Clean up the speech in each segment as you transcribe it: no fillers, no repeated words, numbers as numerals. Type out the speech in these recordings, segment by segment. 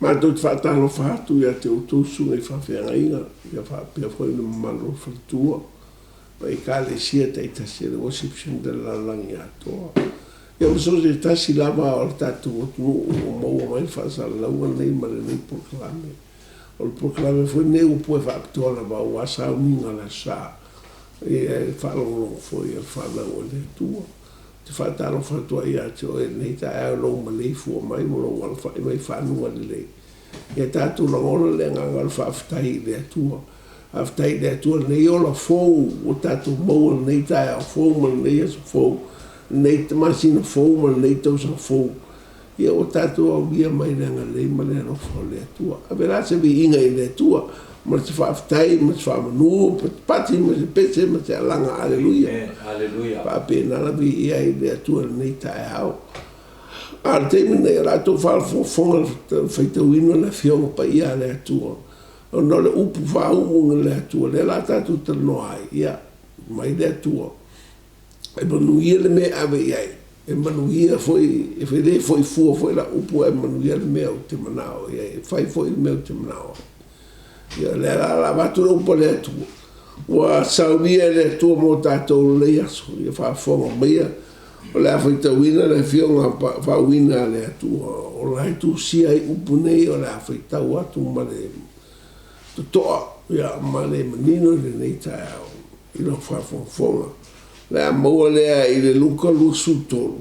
Ma tu whaatalo whaatu ia te utusu ngai whawhiangainga, ia whapia whoi na mamalo whatua. Ma I kāle sia te itasi le worshiption de la langi atoa. Ia uso te tasi lava o le tatu o tunu o maua mai whaasala laua nei ma le nei proklame. O le proklame whoi nei upo e whaapitoa la wa wasa au minga la saa. Ia e whaalongolongo whoi e whanau o le tua. Te whaatalo whatua ia te oe nei ta eo lau ma lei fua mai mo lau wala whae mai whanua le lei. Ia tātou langola le nganga le whaaftai le atua. Aftai le atua nei ola fou o tātou maua nei ta eo fou ma nei aso fou. Nei te masina fou ma nei tausa fou. Ia o tātou au ia mai le nganga lei ma le rofa le atua. A vera se vi inga I le atua. Ma te whaaftai, ma te whaamanu, ma te pati, ma te pese, ma te alanga, aleluia. Aleluia. Pāpena lawi ia I le atua nei tae au. Ar teimi nei rato whaalfonga whaitauina le whionga pa ia le atua. O no le upu whaaunga le atua, le la tātou tanoai, ia, mai le atua. E manuia le mea ave iai. E manuia foi, e whele foi fua, foi la upu e manuia le mea o te manao, iai, fai foi le mea o te manao. Ia le la watu upa le atua. Wa saunia le atua mo tātou le aso, ia whaafonga mea. O le awhaitauina le whionga whauina le atua. O le haitu sia I upu nei o le awhaitau atu ma le tutoa. Ia ma le manino le nei tae au. I lo whaafonga. Le a maua lea I le luka lusu tolu.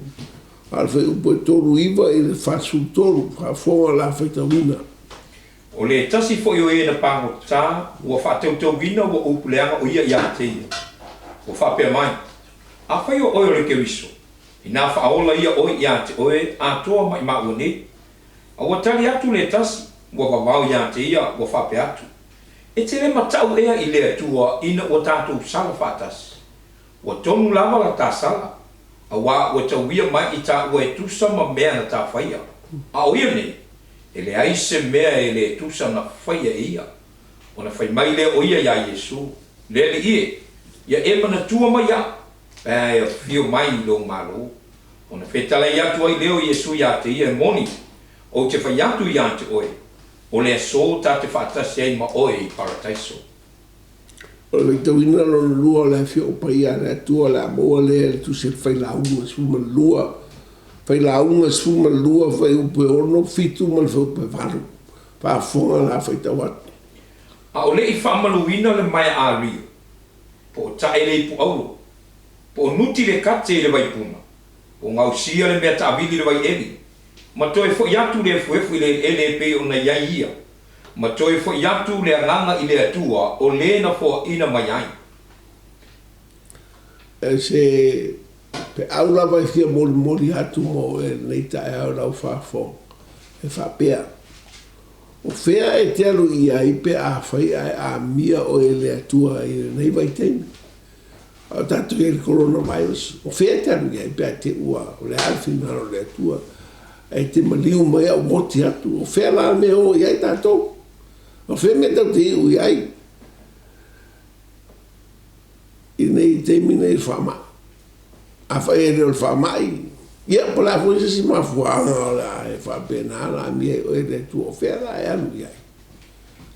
Alwhai upu e tolu iwa I le whasu tolu. Whaafonga le awhaitauina. O le tasi fo yo e na pango tā, ua whaatau wina ua upuleanga o ia te ia. O whapea mai. A whai o oi le ke wiso. I nā whaola ia oi te oe, a toa mai maua ne. A ua tali atu le tasi, ua wawau te ia, ua whapea atu. E te le matau ea I le atua ina ua tātou sala whātasi. Ua tonu lava la tā sala. A ua tauia mai I tā ua e tusa ma mea na tā whaia. A o ia ne. Ele ai se mea ele tusa na whaia ia. O na whai mai le o ia ia Yesu. Lele ie. Ia e mana tua mai ia. Pea e fio mai lo malo. O na whetala ia tua I leo Yesu ia te ia moni. O te whai atu ia te oe. O le so ta te whaatasi ai ma oe I paradaiso. O le tauina lo lua le fio pa ia le atua le amoa le tu se whai launga suma lua. Fai launga suma lua fai upe ono fitu mal fai upe varu. Pa fonga la fai tawat. A o le I whaamaluina le mai a rio. Po tae le ipu aulo. Po nuti le kate le vai puna. Po ngau sia le mea taavili le vai eli. Ma toi fo yatu le fuefu le ele pe o na iai ia. Ma toi fo yatu le anganga I le atua o le na fo ina mai ai. E se... Pe aula vai fia mori atu mo e nei tae au rau whaafong. E whapea. O whea e te alu I ai pe a whai a mia o e le atua I nei vai teimi. O tatu e le coronavirus. O whea te alu I ai pe a te ua. O le alfina o le atua. E te maliu mai au moti atu. O whea la me o I ai tatou. O whea me tau te iu I ai. I nei teimi nei whamaa. A whai e reo le whamai. Ia pala fwoi se si mafuanga o la e whapena la mia o e le tu o whea la e anu iai.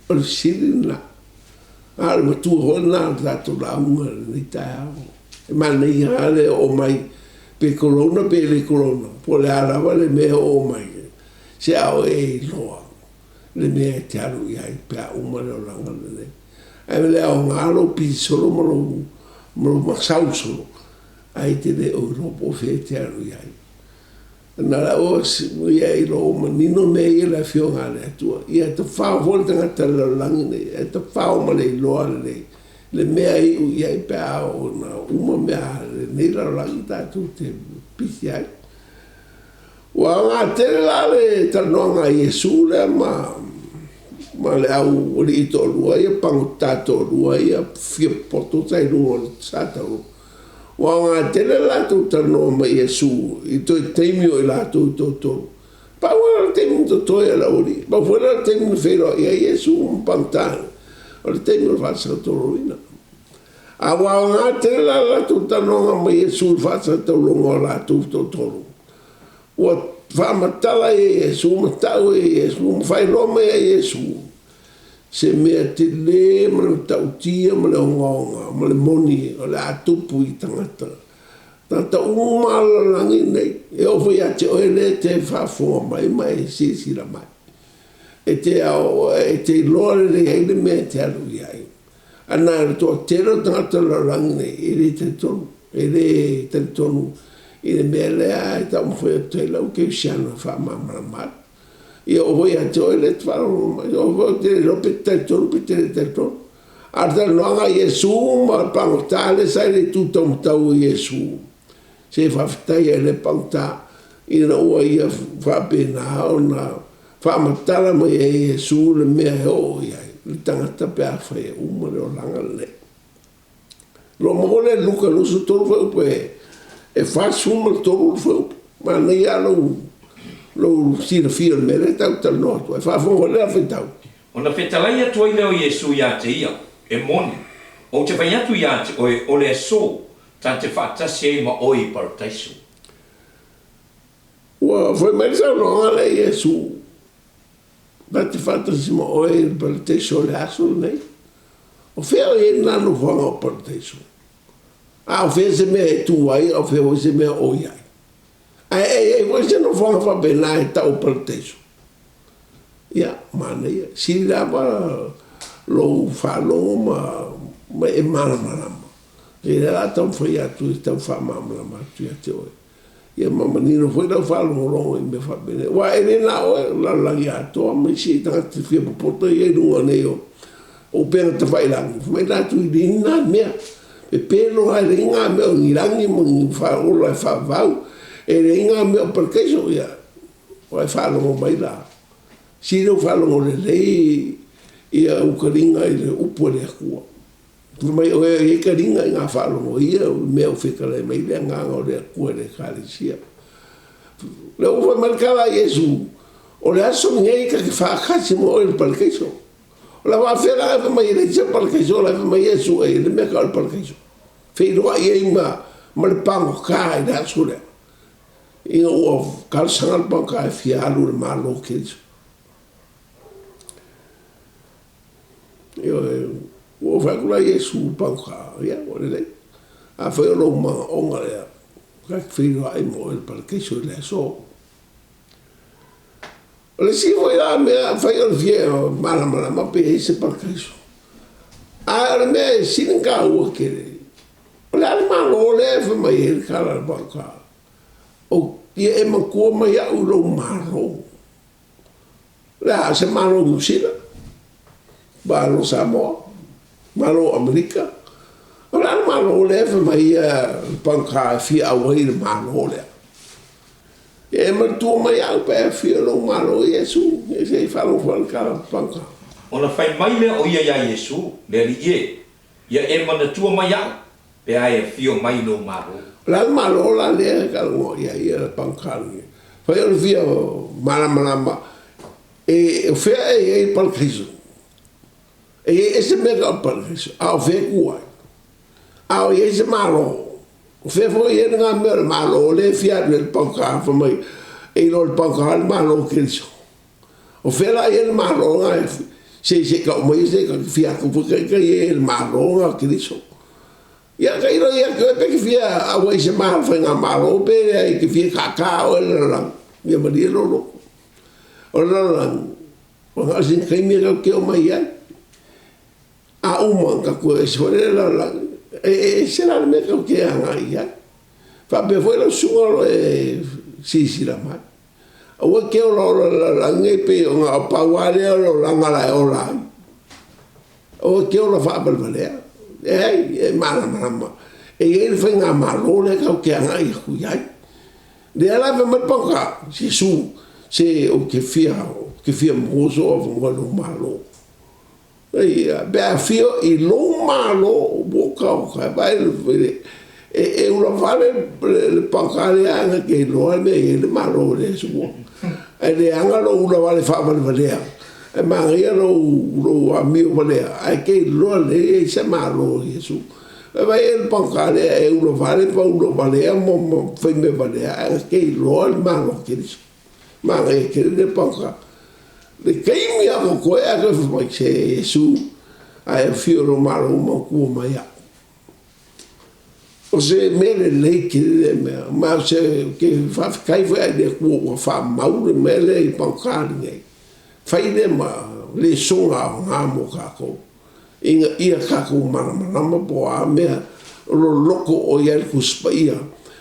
O le siri na. A le matua hona tato la unga ni tae au. E mana I hale o mai pe corona pe le corona. Po le arawa le mea o mai. Se au e loa. Le mea e te aru iai pe a uma le o langa le. E me le au ngaro pi solo malo masau solo. Ai te le o ropo fe te aru iai. Nara o ia I lo manino me I la fionga le atua. Ia te whao volta ngata le langi ne. Ia te whao ma le loa le. Le mea I u iai pe a o na uma mea le neira langi tatu te pisi ai. Wa ngā tere la le tanoanga Yesu le ma le au o le ito lua ia pango tato lua ia fia poto tai lua le satau. Wa ngā tele la tau tanoa ma Yesu I toi teimi o I la tau tōtoro. Pa wala teimi to toi ala ori. Pa wala teimi whero I a Yesu mpantana. O le teimi o whasa toro ina. A wa ngā tele la tau tanoa ma Yesu whasa tau longa la tau tōtoro. Wa whamatala e Iesu, matau e Iesu, mawhai roma e Iesu. Se mea te le, ma le tautia, ma le ongonga, ma le moni, o le atupu I tangata. Tata umala langi nei, e ofu ia te oele te whafonga mai sisira mai. E te ao, e te lore le heile mea te alu iai. Ana e toa tero tangata la langi nei, e re te tonu, e re te tonu, e le mea lea, e tau mwhoi te lau ke usiana whamamara mai. Ia ofu ia te oele te whafonga mai, ofu te rope te tonu, pe te tonu. Arta noanga Iesu, ma pangotale, sai le tutong tau Iesu. Se whawhitai e le pauta I na ua ia whapena o na whamatala mai e Iesu le mea he o iai. Le tangata pe a whai umare o langa le. Lo mole luka lusu tolu whaupe e whasuma tolu whaupe. Ma nei a lo sira fia le mere tau tal noto. E whafonga le a whetau. O na whetalai atu ai leo Iesu ia te ia, e moni. O te whai atu ia te oe o le so. Ta te whaatasi e ma oi parataisu. Ua, foi mai sa ronga le Iesu. Ta te whaatasi ma oi parataisu le aso nei. O whea e nanu whanga o parataisu. A o whea se mea e tu ai, o whea se mea oi ai. E foi se no whanga whapena e tau parataisu. Ia, mana ia. Siri rapa lo whalonga ma e marama. E la tau foi atu I tau whamamala matu ia te oe. Ia mama nino foi lau whalongo I me whapene. Wa e rena oe la langi atoa me si tanga te whia papoto I e runga neo. O pena te whairangi. Fumai natu I ringa mea. E pēno hai ringa mea o nirangi mo ngi whaola e whavau. E ringa mea o parkeiso ia. O e whalongo mai la. Si reo whalongo le rei ia ukaringa I le upo le akua. Mai o e ka ringa I ngā whalongo ia, mea o whekala mai lea nganga o lea kua le kāresia. Lea ufa marikala Iesu, o le aso ngei ka ki whakasi mo o le palkeiso. O la whawhera e mai le tia palkeiso, o la mai Iesu e le mea ka o le palkeiso. Wheiroa I e ma le pango kā I le aso lea. Inga ua kalsanga le pango kā e whialu le malo keiso. Io o whakula Iesu pauka, ia, o le lei. A whai olo mga onga lea, kak whirua ai mo el palkeiso lea so. O le si foi la mea, whai olo fie, malamala mape e se palkeiso. A le mea e sininka ua kere. O le ale malo lea wha mai e kala le pauka. O ia e makua mai au lo malo. Lea se malo Nusila, malo Samoa. Malo Amerika. Ora malo le fa mai panka fi awai le malo le. E ma tu mai au pe fi lo malo Iesu, e se fa lo ka panka. Ona fai mai le o ia Iesu, le li e. Ia e mana tu mai au. Pe ai fi o mai lo malo. La malo la le ka ngo ia panka. Fa yo vi mala. E fe e palkriso. E ese mega palkeiso, ao ve kuai. Ao ese malo. O fe foi e nga mer malo le fiat le panka fa mai. E lo panka al malo keiso. O fe la e malo nga se ka mai se ka fiat ko ka e malo nga keiso. Ya ka iro ya ka pe fia a we se malo fa nga malo pe e que fia ka o la. Ya ma di lo. O la. O nga sin kai mi ka o mai ai. A uma ka ko e sore la e se la me ka ke anga ia fa be foi la suolo e si la mai o ke o la ngai pe o nga pa wale o la ngala o la o ke o la fa ba le e mala e ele foi nga malo le ka ke anga i ku ia de la me me ponga si su se o ke fia mozo o lo malo. Ia, bea fio I lo malo boka o ka vai e una vale le pakale anga ke lo me le malo le su e le anga lo una vale fa vale e maria lo amigo vale ai ke lo le se malo Iesu e vai el pakale e una vale pa uno vale mo fe me vale ai ke lo malo ke ma ngai ke le panga le kaimi a ko koe a ko mai se Yesu ai fio lo malo mo ku mai a o se mele le ke le ma se ke fa kai foi de ku fa mau le mele i panga ngai fai le ma le songa nga mo ka ko inga ia ka ko malama po a mea lo loko o ia ku spaia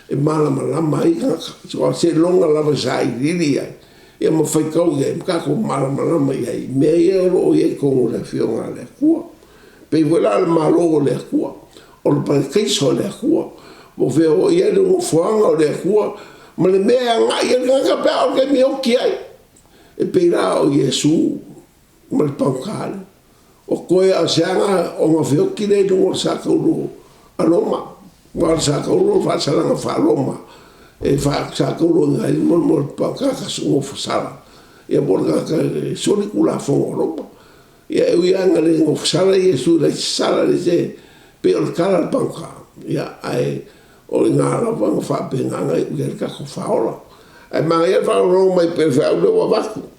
e malama i ka so se longa lava sai lili ai e mo fai kau ia ka ko malama ia me ia o ia ko le fionga le ku pe vola le malo le ku o le pa kai so le ku mo ve o ia le mo fuanga le ku ma le mea nga ia ka pa o ke mi o ki ai e pe ra o Yesu ma le pankale o koe a seanga o ma feo ki nei dungo sa kauru aloma ma sa kauru fa salanga fa aloma e fa sa kauru ngai mo pankaka sungo fusara e borga ka soli kula fongo aloma e uianga le ngo fusara Yesu le sala le se pe o kala panka ya ai o nga la vanga fa penga ngai uer ka ko fa ola ai ma ia fa ro mai pe fa o wa vaku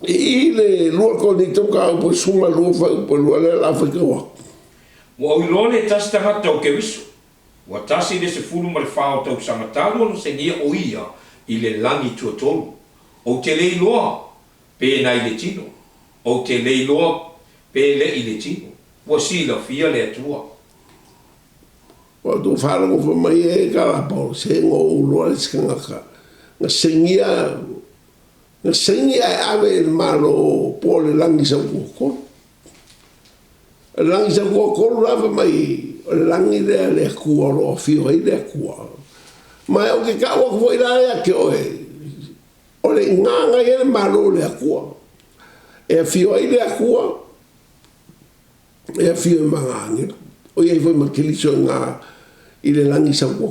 i le lua ko ni toka o suma lua fa po lua le la fa ko wa o lole tasta ha to ke wiso wa tasi de se fulu mal fa o to samatalo no se ngia o ia i le langi tuotolu o te lei loa pe na i le tino o te lei loa pe le i le tino wa si la fia le atua wa do fa lo fa mai e ka la po se ngo o lua le skanga ka na se ngia na sengi ai ave il malo po le langi sa ko langi sa ko lava mai langi le ku o fio i le ku mai o ke ka o foi la ke o le nganga i le malo le ku e fio i le ku e fio mangangi o ye foi makiliso nga i le langi sa ko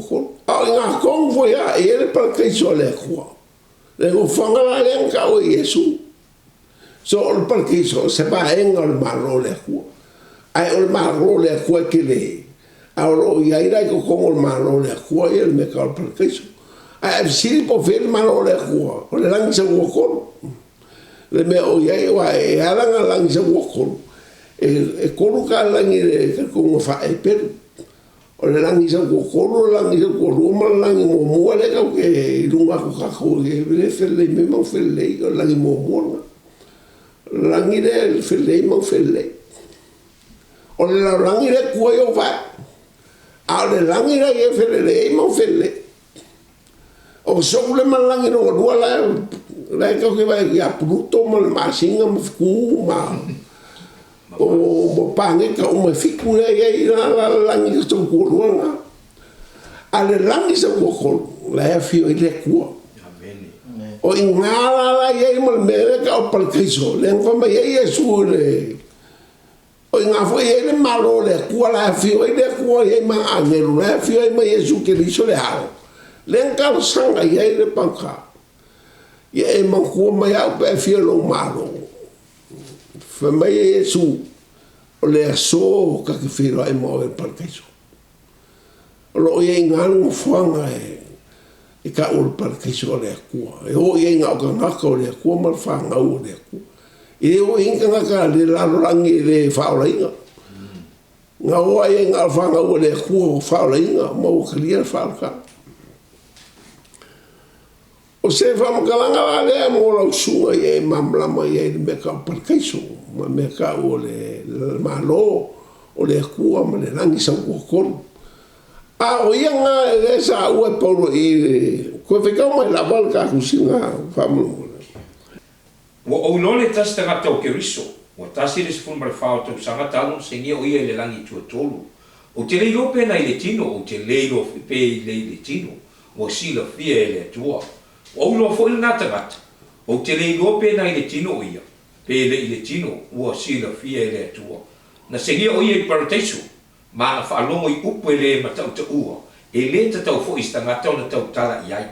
a nga ko foi a e le pa ke so le ku le go fanga la le ka o Yesu so o perché so se va en al malo le ku ai o malo le ku ke le a o ia ira ko como el malo le ku e el me ka perché so ai si po fer malo le ku o le lang se wo ko le me o ia wa e ala lang se wo ko e ko ka lang e ko fa e per o le langi sa kokoro, langi sa koroma, langi momoa le kau ke runga ko kako ke le fele me mau fele o langi momoa langi le fele mau fele o le langi le kua yo va a le langi le e fele le mau fele o so le malangi no rua la kau ke vai ya bruto mal masinga mfu ma o pange ka o me fiku e la langi to ko luanga ale langi sa ko la fio ile ko o ingala la ye mo me ka o palkiso le ngoma ye Yesu le o ngafo ye le malo le ko la fio ile ko ye ma angelo la fio ye ma Yesu ke riso le ha le ngalo sanga ye le panka ye ma ko ma ya pe fio lo malo fa mai Yesu o le aso ka ke firo ai mo e parkaiso o lo ye ngal fuanga e ka o parkaiso le ku e o ye nga ka ka le ku ma fanga o le ku e o inga ka le la rangi le fa o inga nga o ye nga fanga o le ku fa o inga mo klia fa ka o se fa mo kalanga le mo lo su ye mamla mo ye me ka parkaiso ma me ka o le malo o le kua ma le langi sa kokoro a o ia nga e sa ua paulo i ko fe ka mai la val ka kusinga famu wa o lole tasta ga to ke riso wa tasi le sfun mar fa to sanga talo sengi o ia le langi tu tolu o te le lope na ile tino o te le lo pe le tino o si la fie le tua o lo fo il nata o te le lope na ile tino o ia pe le ile tino o si la fie le tua na sengi o ia parteso ma na fa longo i upu le ma tau te ua e le te tau fo istanga tau na tau tala iai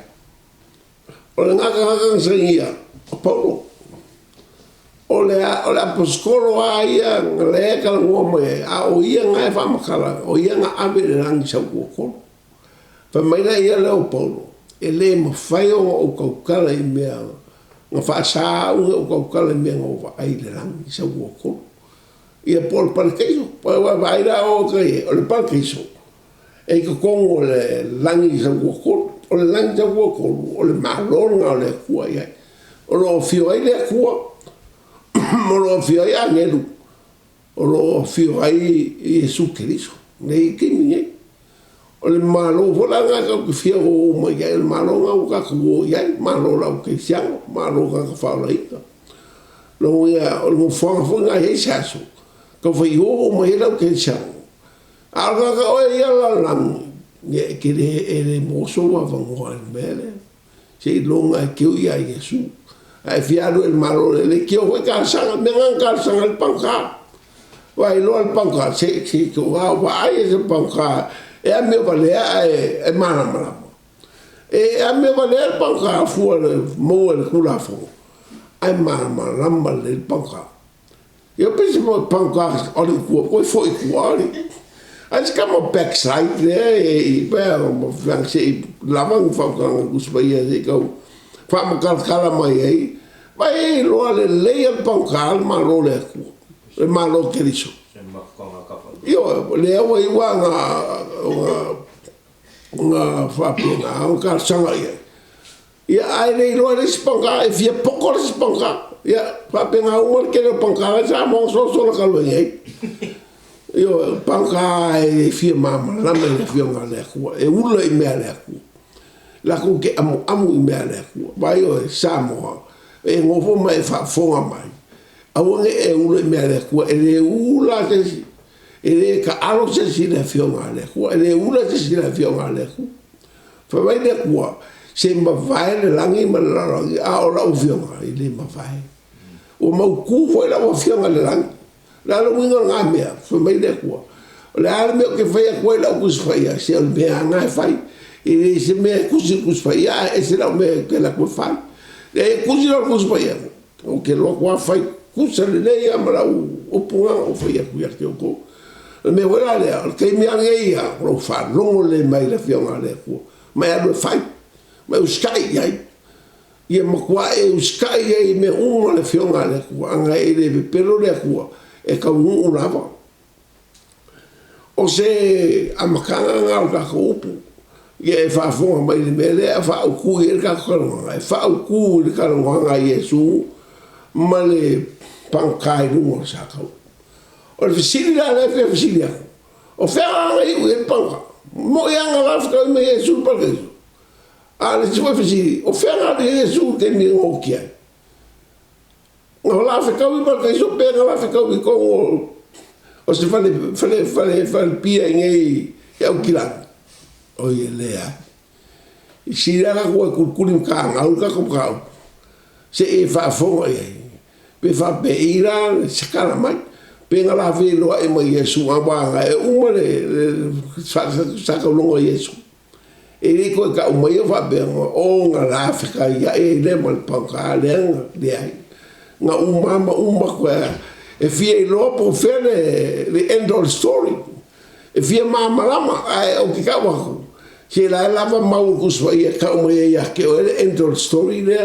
o le ngaka sengia paulo o le apostolo a ia le ka ngo me a o ia nga fa makala o ia nga ave le lang sa ko fa mai la ia le paulo e le ma fai o kaukala I mea nga whaasa o kaukala I mea ngā ai le rangi sa ua kolo. Ia pol palkeiso, pa waira o kai, o le palkeiso. E ka kongo le langi sa ua kolo, o le langi sa ua kolo, o le malonga o le kua iai. O lo fio ai le kua, o lo fio ai angelu, o lo fio ai Jesu Keriso, nei kimi iai. O le malo volanga ka ke fio o mai iai, le malonga o ka kua iai, malo lau ke sianga, malo ka whaola ika. Lo ia, o le mwhanga hei saso. Ka whai ho mai lau ke siang. Alga ka oe ia la lang. Nye ke le moso wa vangoa le mele. Se longa e keu ia Yesu. Ai fiaru el malo le keo we ka sanga mengan ka sanga el panka. Wai lo el panka se ko wa ai se panka. E a me vale e mana. E a me vale el panka fu le mo el kula fu. Ai mana lamba le panka. Eu penso mo panca olha o foi ali. Aí ficamos backside né e bem vamos se lavar o panca os paias e que vamos calcala mai aí. Vai lo le o panca malo le malo que isso. Eu le o igual na fapina o calçanga aí. E aí lo le panca e via pouco le panca. Ya, papenga umur kena pangkala sa mong so ka lo yai. Yo pangka e fia mama, la me fia ngale ku. E ulo I mea le ku. La ku ke amu I mea le ku. Ba yo sa mo. E ngofo mai fa fonga mai. Awonge e ulo I mea le ku. E le ula te e le ka alo se si le fia ngale ku. E le ula se si le fia ngale ku. Fa vai le ku. Se ma vai le langi ma la langi a ora o fia ngale le ma vai. O mau ku foi la o fianga le lang la lo wingo nga mea foi mai de ko le al me que foi a ko la ku fai se al me nga fai e se me ku fai e se la me que la ku fai e ku si la ku fai o que lo ku fai ku se le ia mara o punga o foi a ku ya que o ko me wala le al que me ia lo fa lo le mai la fianga le ko mai al fai mai o sky ai ia makua e uskai e me uma le fionga le kua anga e le pelo le kua e ka ungu lava o se amakanga ngā o kako upu ia e whaafonga mai le mele a wha uku i le kako kalunga e wha uku i le kalunga Yesu ma le pankai runga sa kau o le fisili la le fisili ako o whea anga i ue panka mo i anga lafka i me Yesu palkesu ale se foi fisi o fera de Yesu que me okia no la fe ka wi porque so pega la fe ka wi ko o se fale pia ngai e o kila o ye lea e si la ko kulkulim ka nga u ka ko ka se e fa fo e pe fa pe ira se kala mai pe nga la fe lo e mo Yesu aba e o le sa ka lo Yesu e le ko ka o mai fa be o nga la Afrika ia e le mal panka le ai nga uma ko e fie lo po fele le end of story e fie mama lama ai o ki ka wa ke la lava mau ku so ia ka o mai ia ke o le end of story le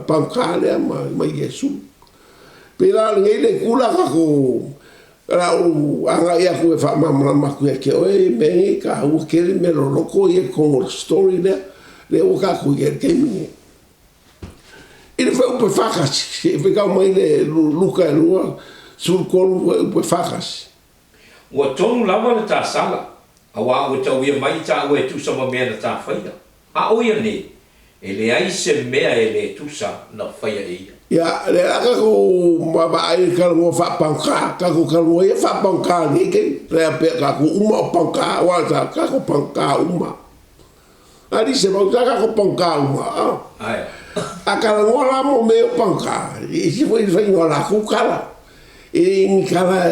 panka le ma Yesu pela ngai le kula ka ko la o anga ia ku fa mama ku ke o me ka u ke me lo loko ia con story le o ka ku ke mi ele foi o facas e foi ka mai le luka lua sul kolu o facas o tonu lava le ta sala a wa o tau ia mai ta o tu sama me na ta faida a o ia ne ele ai se mea ele tu sa na faia ia ya le aka ko ma ai ka mo fa panka ka ko ka mo ia fa panka ni ke le pe ka ko uma panka wa ta ka ko panka uma ali se va ka ko panka uma ai a ka mo la mo me panka e se foi foi no la ku kala e ni kala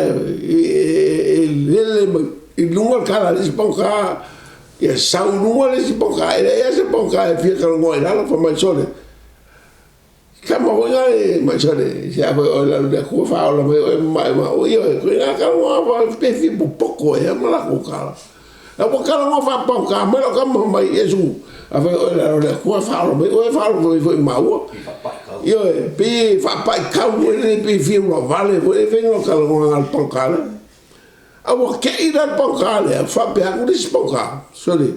le lunga kala le panka e sa lunga le panka e se panka e fi ka mo la fa mai sole kama hoia e mai sole se a o la de ko fa o la mai o io e ko na ka mo va pe fi pouco e ma la ko kala a wa kala ngo fa pa ka me lo ka mai Yesu a fa le ko fa lo me o fa lo foi ma o yo pe fa pa ka o le pe fi lo vale o e vengo kala ngo al pa ka a wa ke ida pa ka le fa pe a dis pa ka so le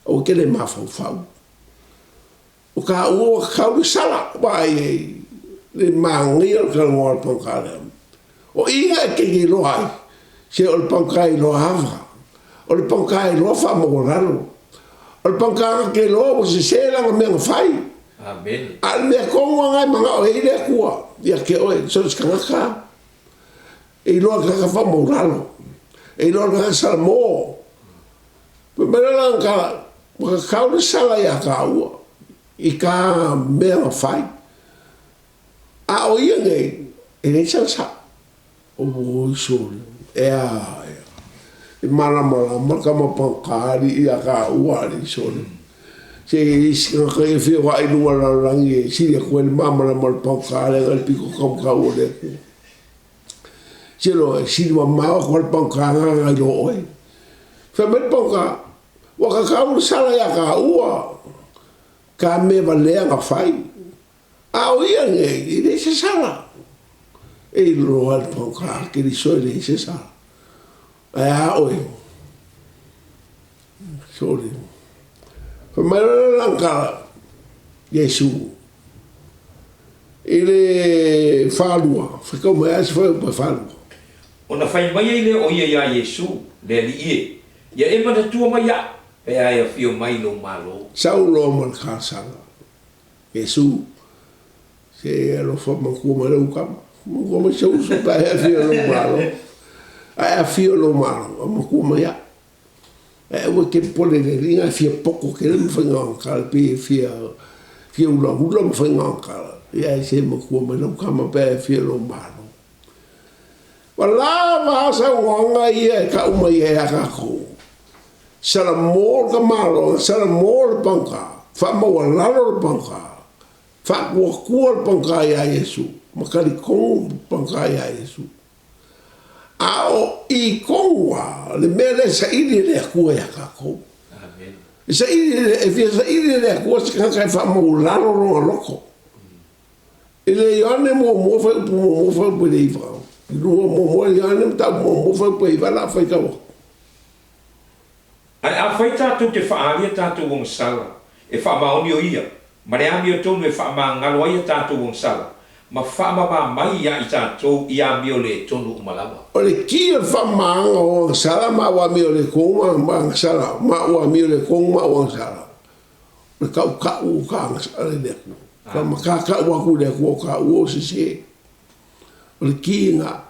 o ke le ma fa o ka o ka o sala vai le mangi o kala ngo al pa ka o inga ke ki lo ai se o pa ka lo hava o le pankai lo fa mo ralo o le pankai ke lo se se la me fai amen al me ko nga manga o ile ku ya ke o so ska ka e lo ka fa mo ralo e lo ka sa mo me la ka ka o sala ya ka o i ka me fai a o ye e sa o so e a mala marka ma pankari ia ka uari sole se is ka fe wa i no la rangi si de ko el mama la mal pankari al pico kom ka ole se lo si ma ma ko pankari ga lo oi fe me panka wa ka sala ya ka ua ka me vale nga fai a o ia nge i se sala e lo al pankari ke di sole se sala oi sorry Pamalangka Yesu ele falua ficou mais foi para falua ona fai mai ele o ia Yesu le li ia e mana tua mai ia e ai fio mai no malo Saulo man kasanga Yesu se lo fa man como lo cam como se usa para fio no malo a fio lo malo mo como ia o que pole de ringa fia pouco que ele foi não calpe fia ulo me foi não cal e aí se mo como não cama para fio lo malo wala va sa wanga ia ka uma ia ka ko sala mor ka malo sala mor panka fa mo wala lo panka fa ko panka ia Yesu makali ko panka ia Yesu ao i koa le mele sa ili le kua ya kako amen sa ili e fia sa ili le kua sa kai fa mo lalo ro loko ele yone mo fa po le ifa mo yone ta mo fa po ifa la fa ka a foi ta tu te fa ali ta tu wong sala e fa ma oni o ia ma le ami o tonu e fa ma ngalo ia ta tu wong sala ma fa ma mai ia i tātou ia mio le tonu umalawa. O le ki o fa maanga o sala ma wa mio le konga ma sala ma wa mio le konga ma o sala. Le ka u ka sala le ku. Ka ma ka wa ku le ku ka u se se. O le ki nga.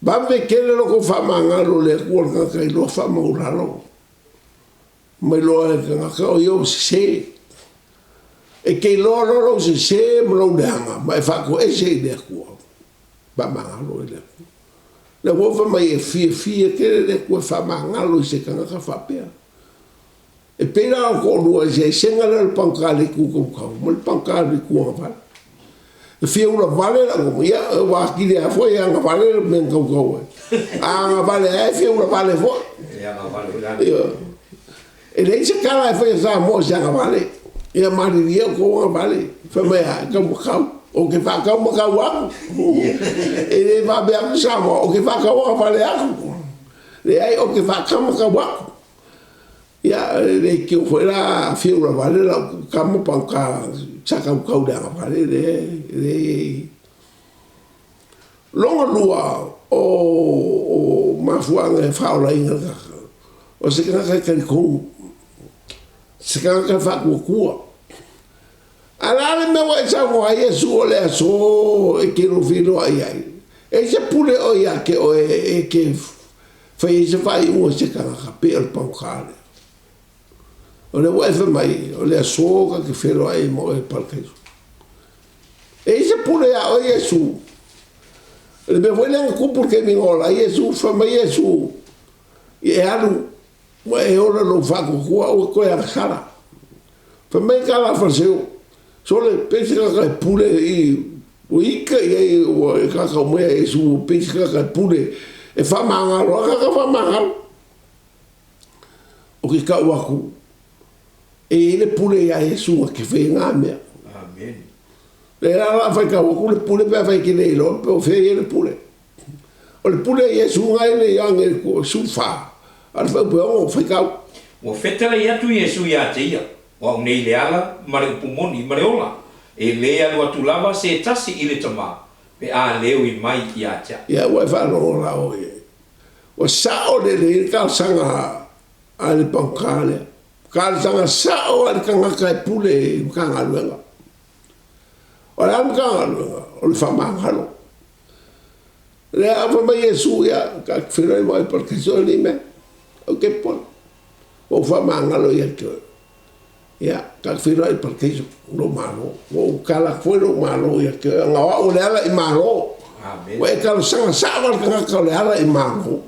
Ba me kele lo ko fa maanga lo le ku ka lo fa ma uralo. Me lo ka o yo se e ke lo se mo danga ma fa ko e se de ko ba ma lo le le wo fa mai fi ke le ko fa ma lo se ka fa pe e pera ko lo se senga le pankali ku ko mo le pankali ku va e fi una vale la ko ya wa ki le fo ya nga vale men ko nga vale e fi una vale fo ya nga vale e le se kala fa sa mo ja nga vale ia mari dia ko vale fa me ka mo ka o ke fa ka mo ka wa e va be a sa mo o ke fa ka wa vale a le ai o ke fa ka mo ka wa ia le que foi la fiura vale la ka mo pa ka sa ka ka da vale le longa lua o ma fuanga fa la inga o se ka ka ko se ka fa ku ala me wa sa wa Yesu o le so e que no filo ai ai e se pule o ia que o e que foi se fai o se ka pe el pancale o le wa fa mai o le so que filo ai mo e palke e se pule o Yesu le me foi le ku porque mi ola Yesu fa mai Yesu e alu wa e ora lo fa ku o ko ya sala fa mai ka la fa seu sole pensi ka pule i o ika i o ka ka mo e su pensi ka pule e fa manga lo ka fa manga o ke ka waku e le pule ya Yesu ke fe nga me amen le la fa ka waku le pule pe fa ke le lo pe o fe le pule o le pule Yesu nga le yang e ko sufa al fa pe o fa ka o fetela ya tu Yesu ya te ia o nei le ala mare pumoni mare ola e le alu atu lava se tasi ile tama pe a leo I mai ya cha ya wa fa no la o ye o sa o le ka sanga ale pankale ka sanga sa o ale ka ka pule ka ngaluenga o la ka o le fa mangalo le ava mai Yesu ya ka fira mai perché so lì me o che poi o fa mangalo ya che ya ka fira perché lo malo o kala foi lo malo ya che nga o le ala I malo amen o e ka sanga sa o ka le ala I malo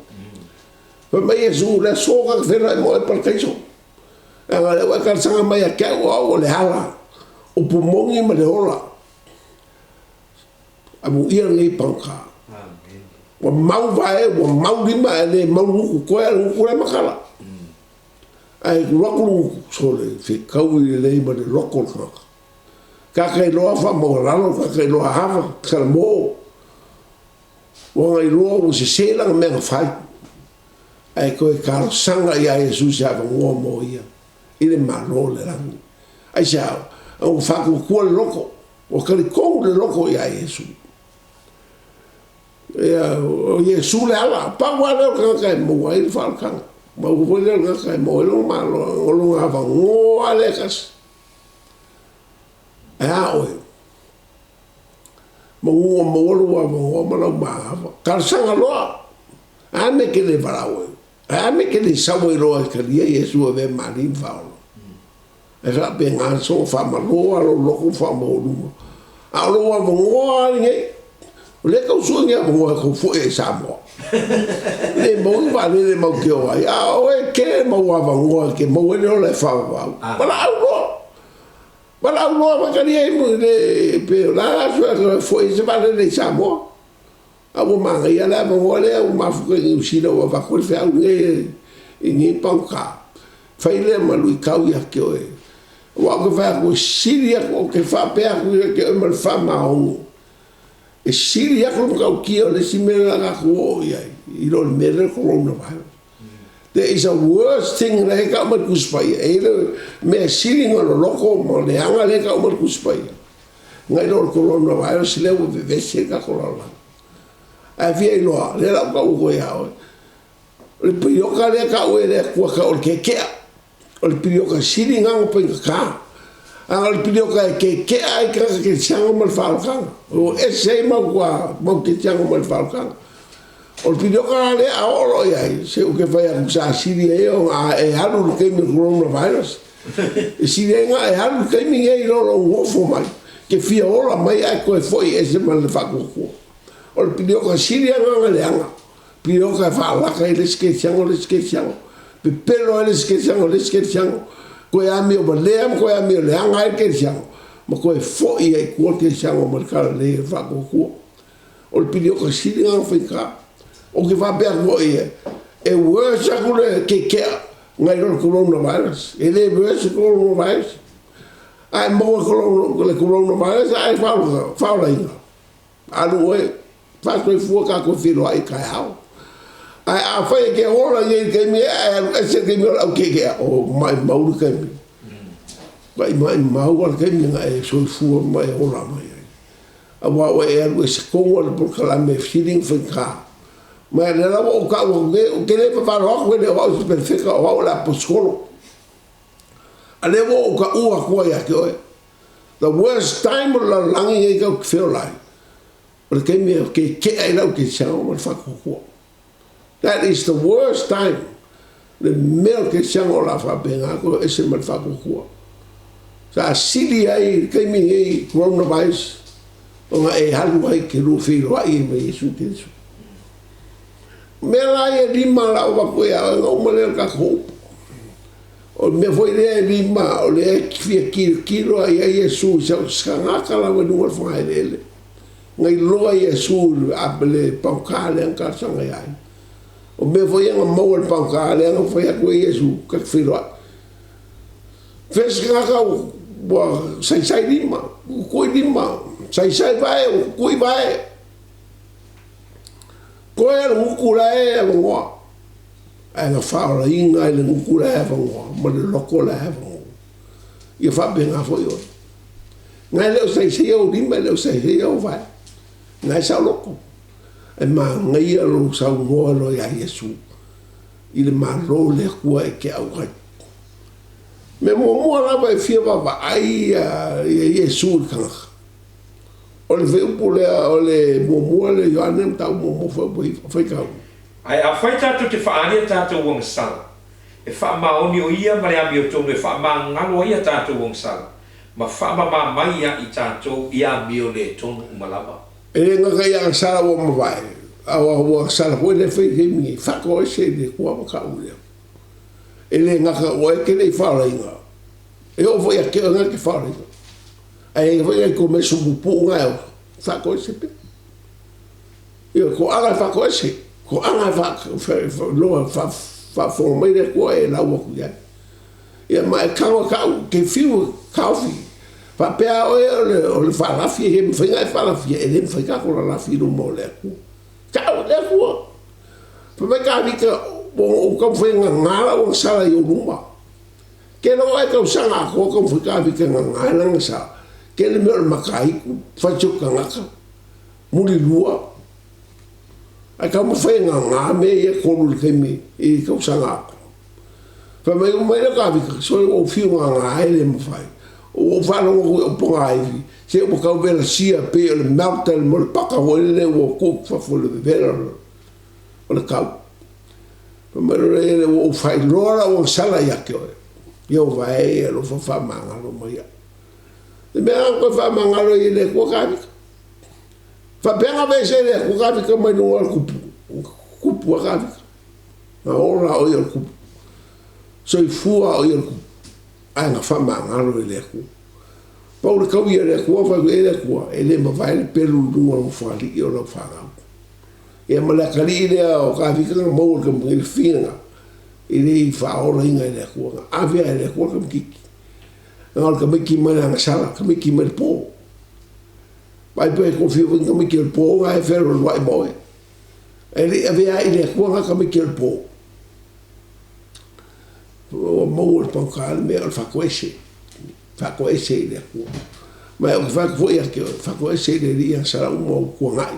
pa mai Yesu le so ka fira mai perché so nga le o ka sanga mai ya o le ala o pumongi ma le ola amu ia nei panka wa mau vai wa mau lima le mau ku ko ku le makala ai roko sole fe kau le ma de roko ka lo fa mo ralo ka lo hava ka mo wa ai lo se la me fa ai ko ka sanga ya Jesus ya mo mo ia ile malo le ran ai sa o fa ku loko o ka ko le loko ya Jesus o Yesu le ala pa wala ka mo ai fa ka mo ko le ka mo lo malo o lo ava ngo ale kas o mo lo ava ngo ma lo ma ka sanga lo a me ke le vala o a me ke le sa wo lo ka Yesu ave mari fa e ra ben an so fa ma lo lo fa mo lu a lo ava ngo nge le ka usunya mo ko fu e sa mo le mo va le mo ke o ya o e ke mo va ngo ke mo le fa va bala lo ma ka ni mo le pe la so fu e se va le sa mo a mo ma ya la mo le o ma fu ke uscire o va ko fa nge ni panka fa ile ma lui ka ya ke o wa ko fa ko siria ko ke fa pe ko ke mo fa ma o e siri ya ko ka ki o le simela ka ko ya I lo mere coronavirus there is a worst thing le ka ma kuspai e me siri ngolo loko mo le anga le ka ma kuspai ngai lo coronavirus le o ve se ka corona a vi lo le la ka ko ya le pio ka le ka o le ko ka o ke o le pio ka siri ngang pe ka al pidio ke ai ka ke chango mal falkan o ese ma kwa mo ke chango mal falkan o pidio ka le a oro ya se o ke fa ya sa siri e o e halu ke mi coronavirus e siri nga e halu ke mi e lo o fo mai ke fia ola mai ai ko foi ese mal fa ko o pidio ka siri nga le anga pidio ka fa la ka le ke chango pe pelo le ke chango ko ya mi o balem ko ya mi le anga ke siamo ma ko fo e ko ke siamo marcar le fa ko o pidio ko siri nga fa o que va per voi e worse ko le ke ngai lo coronavirus ele worse coronavirus ai mo le coronavirus ai fa la inga alu e fa ko fu ka ko filo ai ka au ai a fa ke ora ye ke mi e se ke mi o ke o mai mau ke mi mai mau ke mi ngai so fu mai ora mai a wa e algo se ko por que la me feeling fa ma le la o ka o ke le fa ro ko le o se perfecto o la poscolo ale o ka u a ko ya ke the worst time la langi e ka feel like porque me ke ai la ke sa o fa ko that is the worst time le mel ke sa o la fa benga ko ese mal fa ko sa sili ai ke mi e coronavirus o e halu ai ke lu filo ai me su ke su me la e lima la o ko ya o mo le ka ko o me foi le lima o le kilo ai Yesu sa ngaka la o no fa ele ngai lo Yesu a le paukale an ka sanga ai o me foi nga mo el pau ka le nga foi ko Yesu ka filo fes nga ka bo sai lima ko lima sai vai ko vai ko era ukula e ngo nga fa la inga le ukula e ngo mo le lokola e ngo ia fa ben nga foi o nga le sai o lima le sai o vai nga sa loko e ma ngai lo sa ngo lo ya Yesu il ma lo le ko e ke au me mo la vai fia va ai Yesu kan o le ve pule o le mo le yo anem ta mo foi ka ai a fai tatu te whaania tatu wong sala e wha maoni o ia mare ami o tonu e wha ma ngalo ia tatu wong sala ma wha ma mai ia i tatu ia mi o le tonu umalama e nga ka ia sala wo ma vai a sala po le fai ke mi wha ko se de kua ma ka ule e le nga ka o e ke le wha inga e o foi a ke nga ke wha inga ai foi ko me su pu nga fa ko se pe io ko aga fa ko se ko aga fa lo fa fo me de ko e la wo ya ia mai ka ke fiu ka fi fa pe o le fa la fi e me fa la fi e le fa ka ko la fi no mo le ku ka le ku fa me ka vi ka o ko foi nga o sala yo numa ke no e ka usanga ko foi ka vi ka nga nga sa ke le me makai fa chuka ngaka muri lua a ka mo fa nga me e ko lu ke me e ka usanga fa me ka vi so o fiu nga ele mo fa o fa no o ponga ai se o ka vela sia pe le martel mo pa ka o le o ko fa fo le vela o le ka fa me le o fa lora o sala ya ke yo vai lo fa manga lo mo ya e me ko fa manga lo ile ko ka fa benga vese le ko ka ka mai no kupu ka na ora o yo kupu so i fua o yo kupu ai na fa manga lo ile ko pa o ka wi ile ko fa ile ko ele ma vai le pelu do no fa li yo lo fa ga e ma la kali ile o ka ka mo ko mo finga ile fa o ringa ile ko avia ile ko ka kiki ngal ka me ki mana nga sala ka me ki me po pai pe ko fi ka me ki po nga e ferro vai boy ele avea ile ko nga ka me ki po o mo pa ka me al fa ko ese ile ko ma o fa ko ia ke fa ko ese ile ia sala mo ko nga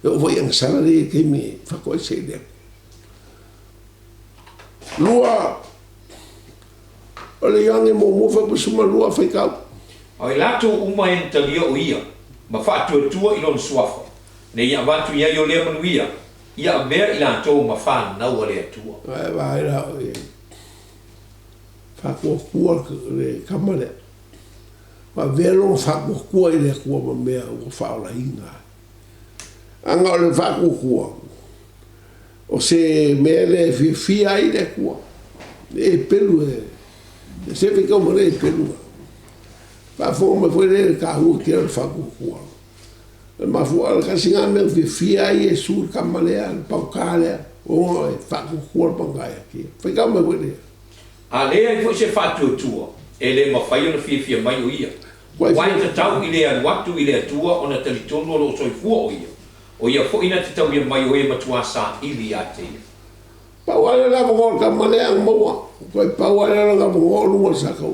eu vou yang sala de que me fa ko ese ile lua o le yangi mo fa pusuma lua fa ka o la tu uma en tali o ia ma fa tu i lon suafa ne ia vantu ia yo le manuia ia me ila to ma fa na o le tu vai la fa ko le kamale ma velo fa ko ile ko ma me o fa la inga anga o le fa ko o se me le fi ai le ko e pelu se fica o morrer pelo pa forma foi ele carro que ele faz com mas foi que assim a meu fia e sul camalea paucalea o faz com pangai aqui foi como foi ale ai foi se fatu tua ele ma fai no fia mai o ia vai te tau ile an watu ile tua ona te tono lo soi fu o ia foi na te tau ia mai o e matua sa ili ate pa wala la mo camalea mo ko pa wala la mo no sa ko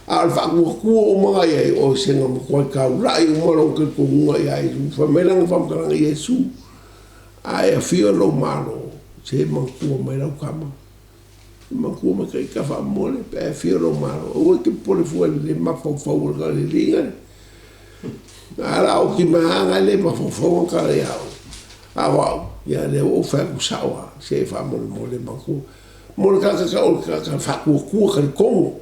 al fa ku o mai ai o senga mo ko ka rai mo lo ke ko ngai ai fa melang fa ka Yesu ai fio lo malo se mo ku mai la kama mo ku ma kai ka fa mo le pe fio lo malo o ke por fu le ma fa fa o ga le linga ala o ki ma nga le ma fa fa ka ya awa ya le o fa ku sawa se fa mo le ma ku mo ka fa ku ka ko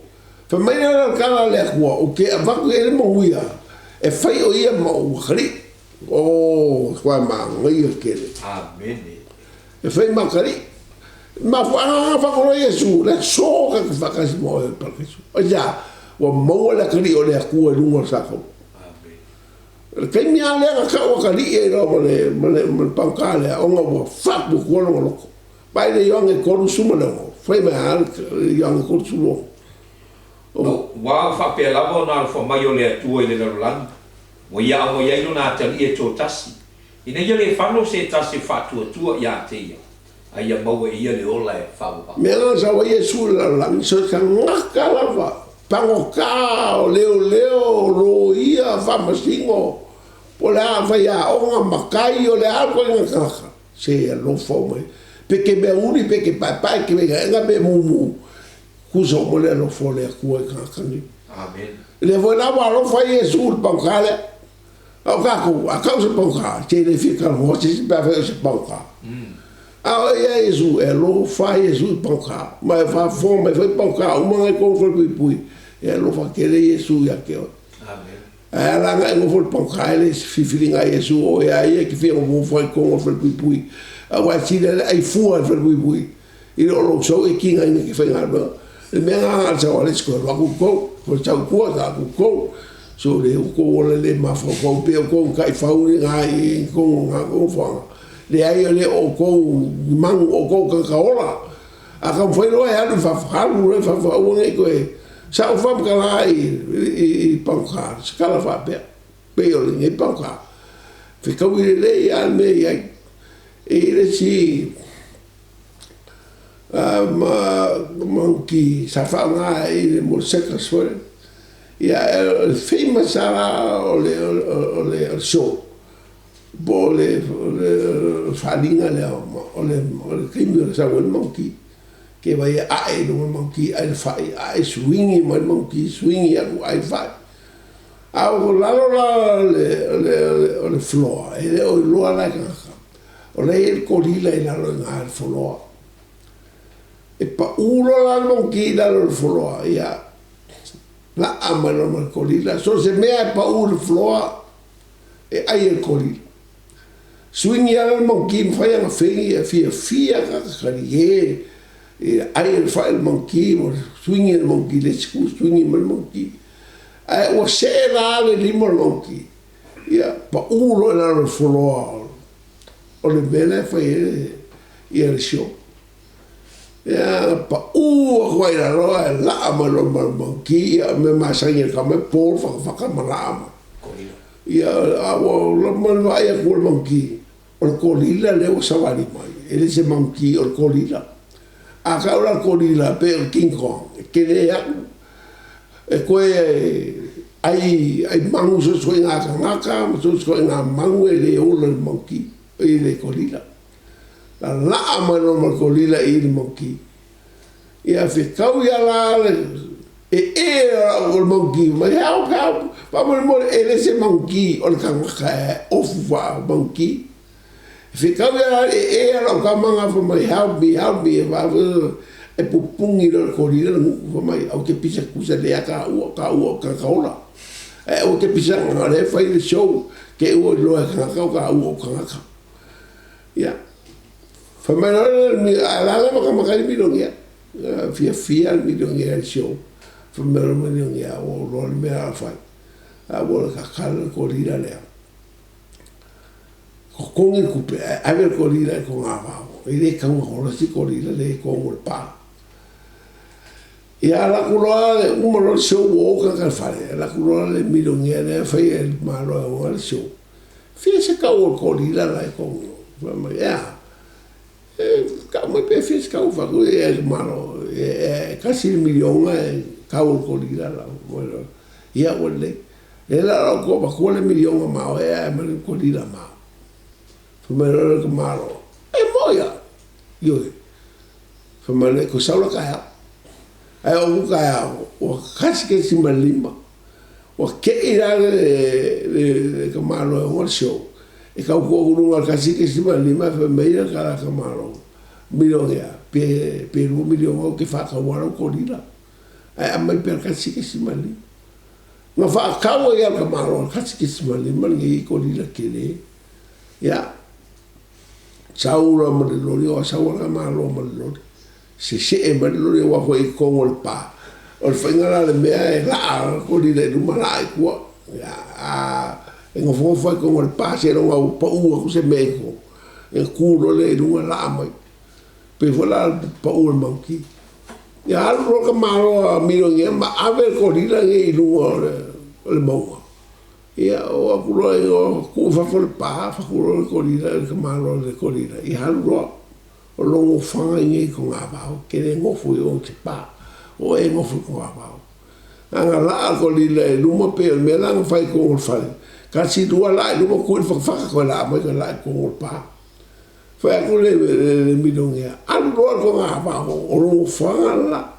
fa mai na ka le ku o ke va ku ele mo ia e fai o ia mo khri o kwa ma ngai ke amen e fai ma khri ma fa ko Yesu le so ka fa ka mo pa Yesu o ja o mo la khri o le ku e lungo sa ko amen kai mia le ka o ka li e ro mo pankale o ngo fa bu ko lo lo pai le yong e ko su mo lo foi ma al yong ko su lo o wa fa pe la bo na fo mai o le tu e le lo lan mo ya no na te e to tasi ina ye le fa no se tasi fa tu ya te ya ai ya mo e le ola e fa ba me la sa wa yesu la lan so ka ngaka la va pango ka leo ro ia fa masingo pola fa ya o nga makai o le alko nga kaka se lo fo mai perché me uni perché papà che venga be mumu kuso mo le lo fo le ku e kaka ni amen le vo na wa lo fa yesu pankale o ka ku a causa panka che le fica mo se pa fa se panka ah yesu e lo fa yesu panka ma fa fo me fa panka o ma ko fo pui e lo fa che yesu ya che amen ela nga ngo fo panka ele fifilinga yesu o ya ye ki fi mo fo ko fo pui a wa si le ai fu al fo pui i lo so e kinga ni ki fa ngalo le me nga sa o le sko wa ku ko ko cha ku da ku ko so le ko le ma fo ko pe ko kai fa u nga i ko nga ko fo le ai le o ko mang o ko ka ola a ka foi lo ya fa fa lu fa fa o ngai ko e sa fa ka lai i panka skala fa pe o le panka fi ka wi le ya me ya e le si monkey sa fa nga i mo seka sore ya famous o le show bole falinga le crimio sa un monkey che vai a un monkey al fai a swingi ma monkey swingi ai fai a le floor e lo la o le il colilla e la al floor e pa ulo la monkey dal floor ya la amano mal colilla so se me pa ulo floor e ai il colilla swingi al monkey fai una fia che ai il fai il monkey swingi il monkey le swingi mal monkey o se la le limo monkey ya pa ulo la floor o le bene fai il show ya pa guai la roa la amano mal monkey me masanya kame por fa kamala ya awo lo man vai a col monkey o colilla le o savani mai ele se monkey o colilla a caura colilla per King Kong che le e quei ai mangu so nga ngaka so nga mangu le o le monkey e le colilla la amano mal colilla e il monkey ia fe kau ya la e o monkey ma help vamos mo ele se monkey o ka ofu va monkey fe ka ya e o ka manga fo mai help me va e pupungi lo ko ri no mai o ke pisa kusa le ka ola e o ke pisa ngale fa il show ke o lo ka ya fa mai mi ala ma ka mi lo ya fia mi lo ya show fa mai lo ya o lo me a fa a bola kakala corrida le con il coupe aver corrida con avavo e le can ora si corrida le con il pa e alla culola un lo show walk che fare la culola le milioni fai il malo al show fece che o corrida la con ma ya come per fece che fa il malo quasi il milione cavolo corrida la ya vuole e la ko ba ko le milion ma e ma ko di la ma fu me lo ko malo e moia io fu me le ko sa lo ka ai o ka o kasi ke si malima o ke ira le ko malo o show e ka ko no kasi ke si malima fu me ira ka malo milion ya pe un milion o ke fa ka wala ko di la ai ma per kasi ke si malima ma fa kawa ya ka maro kasi ki smali mangi ko lila kele ya saura mo le lori o saura malo mo le lori se mo le lori wa ko i ko ngol pa o fa ngala le me e la ko lila du mala ko ya e ngofo fai ko ngol pase ro ngau pa ua ko se meko e kulo le lunga la mai pe fola pa ua manki ya ro ka malo miro nge ma ave ko dila nge lunga le mo ya o kulo e o ku fa fol pa fa kulo ko dila ka malo le ko dila ya ro o longo fa nge ko ngaba ke le ngofo yo te pa o e ngofo ko ngaba anga la ko dila e lunga pe me la fai ko ngol fai kasi dua la lu mo kuil fa ko la mo ko la ko pa fa ko le mi dong ya an do ko nga ba o lu fa la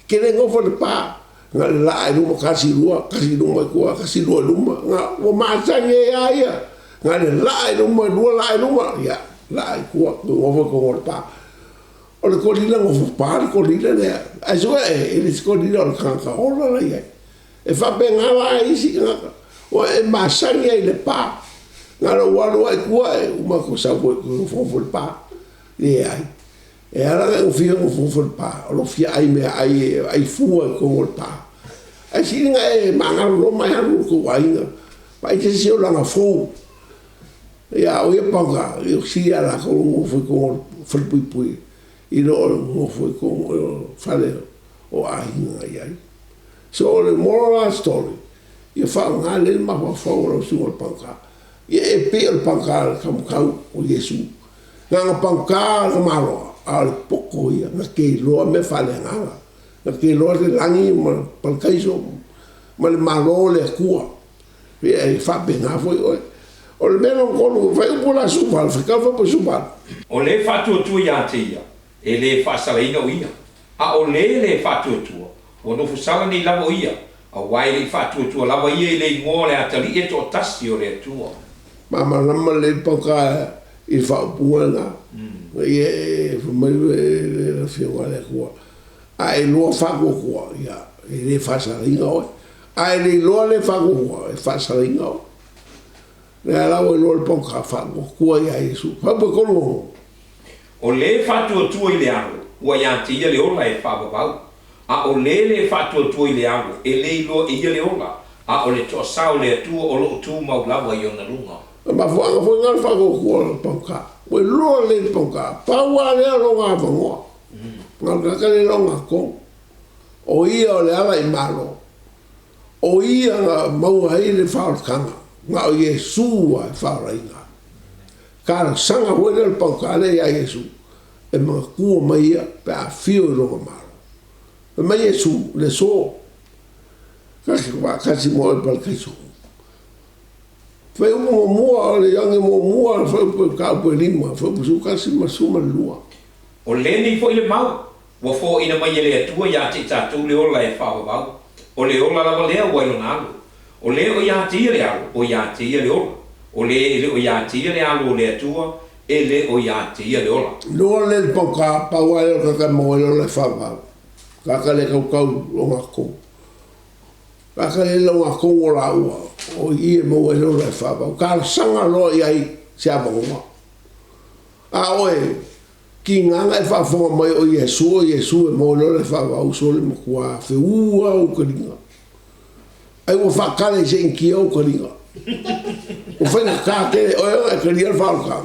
ke le ngo fo pa nga la lu mo kasi lu mo ko kasi lu mo nga o ma sa ye ya nga le la lu mo ya la ko ngo fo ko pa o le ko dila ngo fo pa ko dila le a so e le ko dila ka o la ya e fa ben ala isi nga o e masangi ai le pa ngaro walo ai kua e uma ko sa ko fofo le pa e ai e ara o fio ko fofo le pa o fia ai me ai fu ko le pa ai singa e mangaro lo mai anu ko ainga pa i se o langa fo ya o e panga e si ala ko fo ko pui pui i no fo ko fale o ainga ai so le moral story ia fa nga le ma fa o su o panka ia e pe o panka kam kau o Yesu nga panka ka malo al poko ia nga ke lo me fa le nga ke lo le langi ma panka iso ma le malo le kua ia e fa be nga foi o le meno ko fa o la su fa ka fa po su ba o le fa tu ia te ia e le fa sala ina o ia a o le fa tu o no fu sala ni lavo ia a wai le fa tu lava ia le ngole atali e to tasi o le tua mama lama le poka i fa puana e mai le fio le ko ai lo fa ko ya e le fa sa ringa ai le lo le fa ko e fa sa ringa le ala o lo poka fa ko ya Yesu fa po ko o le fa tu i le alo o ya ti le ola e fa ba a o le fa tu i le alo e le lo e le ola a o le to sa o le tu o lo tu ma lava yo na lunga ma fo nga fa ko poka o lo le poka pa wa le lo nga mo nga ka le lo nga ko o ia o le ala i malo o ia nga mau ai le fa kanga nga o Yesu a fa rainga ka sanga o le poka le ya Yesu e ma ku mai pa fio lo malo ma Yesu le so kasi mo e pal kiso foi mo le yang mo foi ka po lima foi bu kasi masuma lua o le ni foi le mau wo fo ina mai le tua ya ti ta tu le ola e fa ba o le ola la le o lo na o le o ya ti le o ya ti le o le o ya ti le alo le tua e le o ya ti le ola no le poka pa wa ka mo le fa ba ka le ka o ngako ka le lo ngako o la o i mo e lo le fa ba ka sanga lo ai se a bo a oe ki nga e fa fo mai o Yesu e mo lo le fa ba o so le mo kwa fe u o kringa ai o fa ka le sen ki o kringa o fa na ka ke o e ke ri fa ka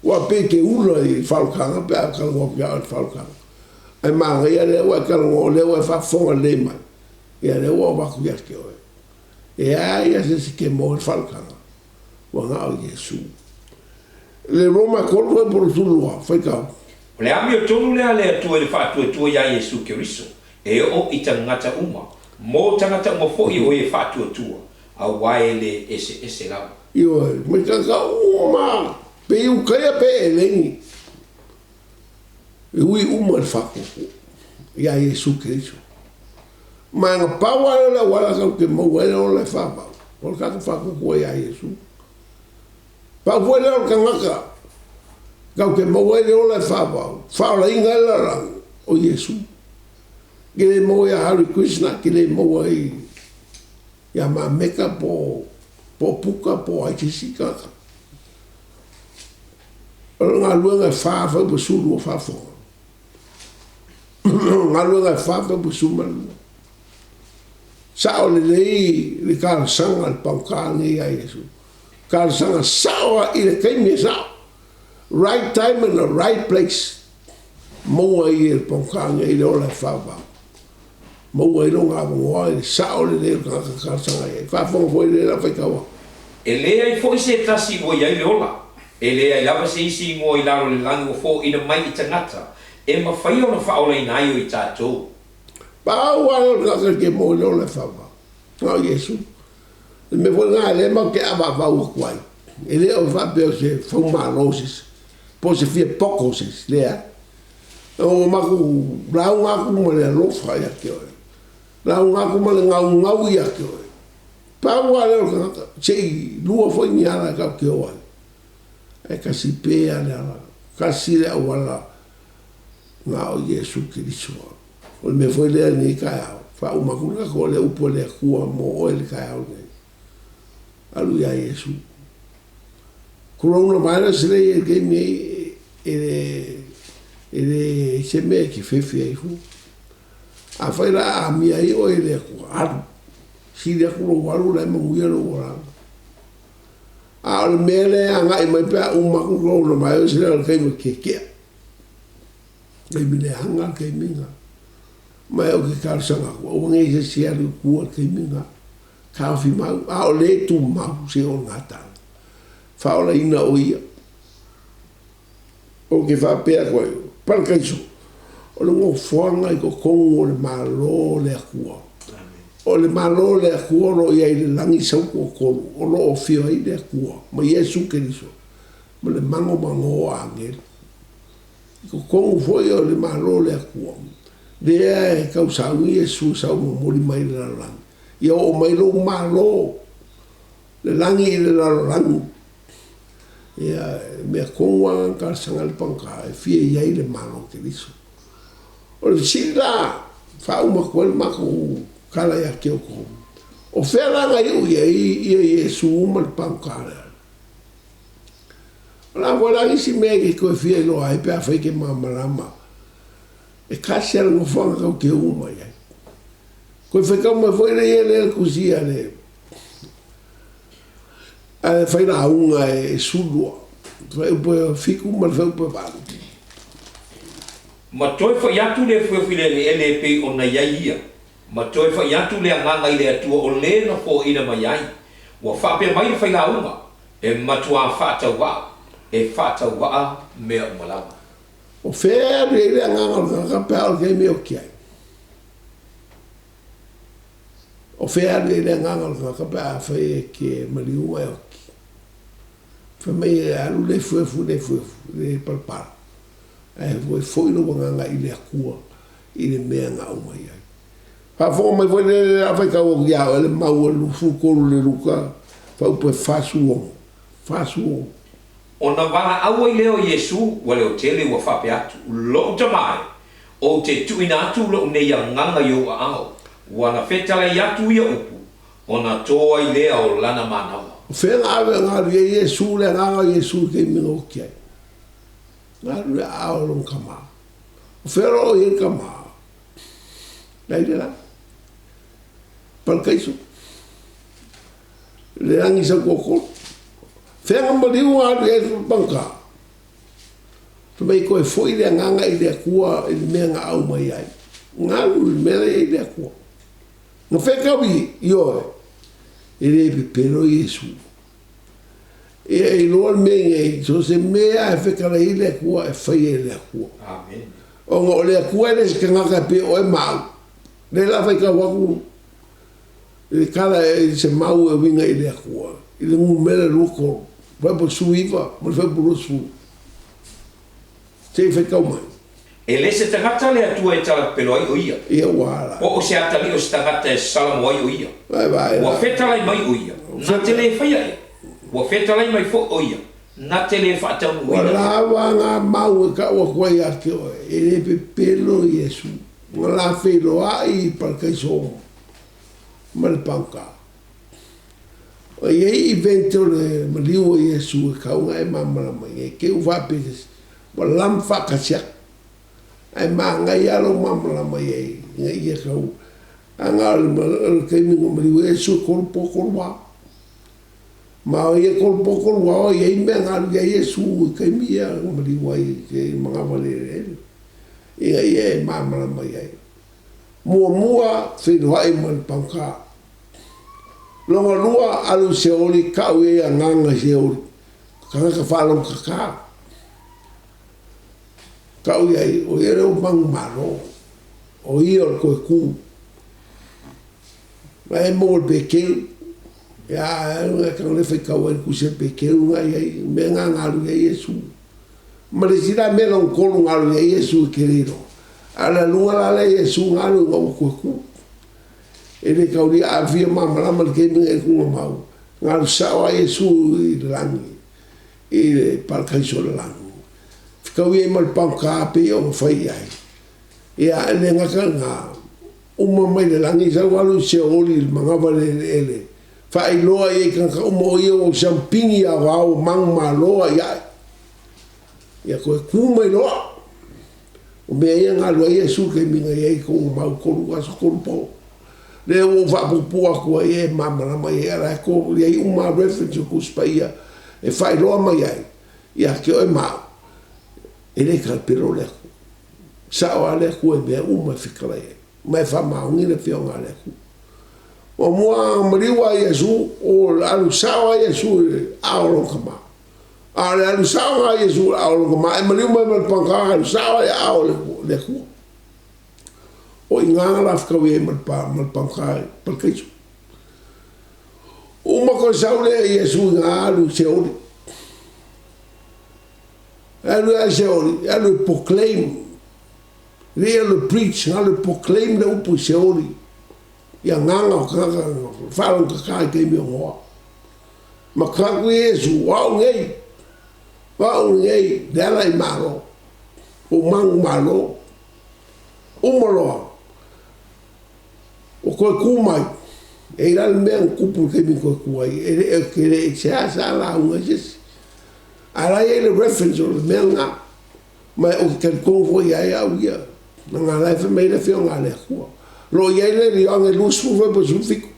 o pe ke u lo i fa ka pe ka o ya fa ka ai ma ia le o ka o le o fa fo le mai ia le o ba ku ya ke o e ai se ke mo fa ka o nga o Yesu le Roma corpo por su lugar foi ka o le ami o tonu le tu e fa tu ya Yesu Kristo e o itangata uma mo tangata mo fo i o e fa tu a waile ese la io me ka uma pe u ka pe leni ui uma fa ko ya Yesu Kristo ma nga pa wala wala ka ke mo wala le fa ba por ka fa ko ya Yesu pa wala ka ngaka ka ke mo wala le fa ba fa la inga la o Yesu ke le mo ya Hare Krishna ke le mo ai ya ma meka po puka po ai sika nga luenga fa po sulu fa fo nga luenga fa po suman sa o le ka sanga al pankani ya Yesu Karsanga sawa i le kaimi sao. Right time and the right place. Moa i le pongkanga i le ola whawau. Moa i longa awangoa i le sao le leo karsanga i. Whafonga fo i le la whaikawa. E lea i fo i se tasi o iai le ola. E lea i lava se isi ngō i laro le langi o fo ina mai i tangata. E mawhai o na whaola i nai o i tātou. Pau alo ngaka ke mo le ola whawau. Ngā Yesu. Me fo ngā le mau ke awa wau kuai. E lea o whapeo se whaumālosis. Po se fia pokosis, lea. O maku, rau ngaku ma le alofa ia ke oe. Rau ngaku ma le ngau ia ke oe. Pau alo ngaka, sei lua foi ni ala kau ke oe. E kasi pea le ala. Kasi le awala. Ngā o Yesu Kiriso. O me foi lea ni kai au. Whau maku ngako le upo le kua mo oe le kai au nei. Alu ia Yesu. Coronavirus le e ke me ele se me ki fefi ai fu. A fai la a mi ai o ele ko alu. Si le ko walu le mo yelo wala. A le mele anga i mai pa un ma ko coronavirus le ke me ke. Le mi le hanga ke minga. Mai o ke karsanga ko o ngai se sia le ku ke minga. Ka fi mau a o le tu mau se o ngata. Faola ina o ia. O ke whapea koe. Palkaiso. O le ngō whanga i ko kongo o le malo le akua. O le malo le akua ro ia i le langi sauko o kolu. O lo o fio i le akua. Ma Yesu Keriso. Ma le mango o angel. I ko kongo foi o le malo le akua. Lea e kau sau Yesu sau mo mori mai le langi. Ia o mai lo malo. Le langi i le langi. Ia me konga ka sangal pangka e fie iai le malo Keriso. O le sila fa uma kwel mako kala ya ke ko. O fela nga ia Yesu uma le pangka. La wala isi me ko fie lo ai pe fa ke mama. E kasi no fanga ka ke uma ia. Ko fe ka mo foi le kusia le. A fai na unga e sulua. Fai upo fiku ma fai upo vanu. Ma toi fa yatu le fuefile le LP o na iaia. Ma toi fa yatu le nganga i le atua o le na po ina mai ai. Wa whape mai fai na unga. E matua whata wa. E whata wa mea umalawa. O fea le nganga o kakapea o ke meo kiai. O fea le nganga o kakapea fai ke maliuma e oki. Famei alu le fuefu le palpar. Foi no nganga i le akua i le mea ngā umai ai. Pa fo mai foi le afai ka o ia le mau lu fu ko le luka fa upo fasu o. Ona wala au i leo Yesu wale o tele wa whape atu. Lo tamai o te tuina atu lo ne ia nganga yo a ao. Wana fetala i atu ia upu. Ona toa i lea o lana manawa. Fena ave ngāru e Yesu le nganga Yesu ke minga o kiai. Ngāru e ao long kama. Fera o e kama. Lai le la. Palkaiso. Le angi sa koko. Fena maliu ngāru e banka. Tumei koe foi le nganga i le akua i le mea ngā au mai ai. Ngāru i mea i le akua. Nga whekawi i oe. E le pepero Yesu. E loa mea e so se mea e whekara i le akua e whai e le akua. Amen. O ngā o le akua e se ngaka pe o e mau. Le la whai ka waku. E kala e se mau e winga i le akua. I le ngu mele luko. Whai po suiva. Mo le whai po rosu. Te whai kau mai. E le se tangata le atua e tala pelo ai o ia. Ia wala. O se atali o se tangata e salamo ai o ia. Vai. Wa fetalai mai o ia. Na te le whaia e. Wa fetalai mai fo o ia. Na te le whaatau o ia. Wala ngā mau e ka ua kuai ake oe. E le pepelo Yesu. Ngā la whelo ai palkaiso. Ma le panka. O iei evento le maliu o Yesu e kaunga e mamara mai. E keu whapetes. Wa lam whakasiak. Ai mā ngai alo mamala mai ei, ngai ia kau. A ngā le kei mingo mari o Yesu koro pokoro wā. ma o ia kol poko lua o ia mea ngalu ia Iesu kai mia mali wai ke mga wale ia ia mamala mai ai mua whenua e man pangka longa lua alu seoli kau ia nganga seoli kanga ka whalong kaka kau ia o ia reo mang maro o ia o koe ku ma e mo pe keu ya nga kang le fe kau ku se pe keu nga ia me nga ngalu ia Yesu ma le sira me long kolu ngalu ia Yesu querido ala lua la le Yesu ngalu ngo koe ku ele kau dia avia mama la mal ke me ku mau ngalu sawa Yesu i langi i palkai so langi kau ia mal pangka pe o fai ai ia le nga nga uma mai le langi sa walu se oli manga vale ele fai loa e kan ka mo ia o champingi a wao mang ma loa ia ko ku mai loa o me ia nga loa Yesu ke minga ia ko mau ko lu aso ko po le o va pu ko ia mama na mai era ko ia uma reference ko spaia e fai loa mai ai ia ke o ma ele ka pero le sa o ale ko e be uma fikra mai fa maungi le fionga le o mua mriwa Yesu o alu sawa Yesu aolo kama alu sawa Yesu aolo kama e mriwa mai pangka alu sawa aolo le ku o inganga la fka we mal pangka porque uma ko saule Yesu alu seoli alu proclaim le preach le proclaim le upu seoli ia nganga o kaka whalong kakai kei mea ngoa ma kaku Yesu wau ngei dela i maro o mangu maro o maloa o koe kumai e ral mea kupu kei mi koe kuai e kere e se asa la unga jesi ala e le reference o le mea ngā mai o ke kongo ia e au ia na ngā laifa mei le fio ngā le kua lo ia le rionga lusu fa po sufiku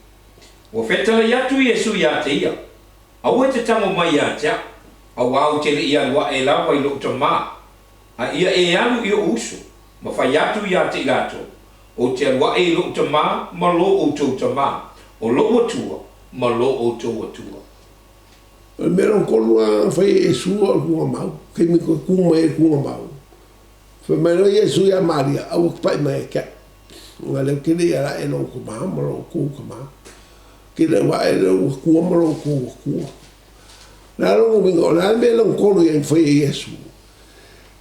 o fetala ya tu Yesu ya te ia au te tango mai ya tia au au te ia wa e la wa lo tama a ia e alu i usu ma fa ya tu ya te gato o te wa e lo tama ma lo o to tama o lo o tua ma lo o to o tua o mero kolua fa Yesu o ku mau ke mi ko ku mai ku mau fa mero Yesu ya Maria au pa mai ka nga le kiri era e no ku ma mo ku ma kire wa e no ku mo ku na lo mi go na me lo ko lu en foi Yesu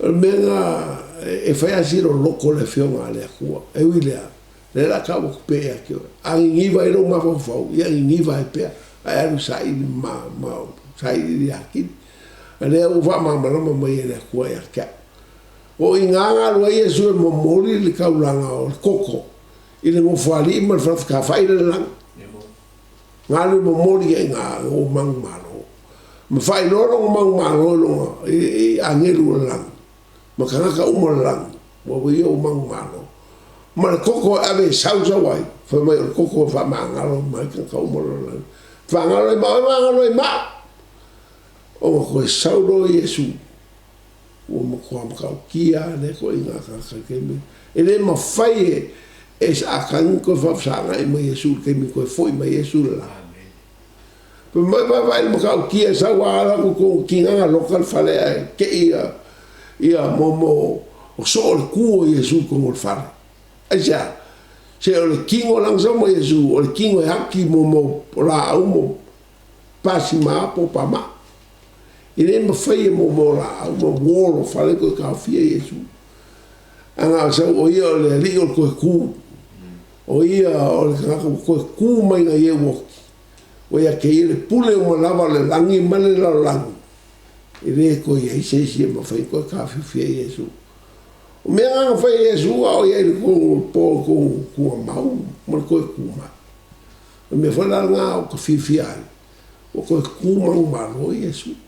me nga e foi así lo loco le fio nga le ku e wilia le la ka ku pe a que a ni va ro ma fo ya ni va pe a lu sai ma sai di aqui le o va ma ma le ku ya ka o inganga lo Yesu mo mori le kaulanga o koko ile mo fali mal fa ka fa ile lang ngalu mo mori nga o mang malo mo fa ile lo mang malo lo e angelu lang mo kana ka umo lang mo we o mang malo mal koko ave sauza wai fa mai koko fa mangalo mai ka umo lang fa ngalo ma o ko saulo Yesu o mo ko am ka kia le ko inga ka ke me ele ma fai e sa kan ko fa sanga e mo Yesu ke mi ko foi ma Yesu la pe mai vai mo ka kia sa wa la ko kinga local fale ke ia mo o so el ku Yesu ko mo fa aja se o kingo lang so mo Yesu o kingo haki mo la mo pasima po pama ele me fai mo mora mo wolo fale ko ka fia Yesu anga sa o ia le ri o ko ku o ia o ka ko ku mai na ye wo o ia ke ele pule mo lava le langi male la lang ele ko ia se mo fai ko ka fia Yesu o me anga fai Yesu o ia ko po ko mau mo ko ku ma me fa la nga o ka fia o ko ku mau malo Yesu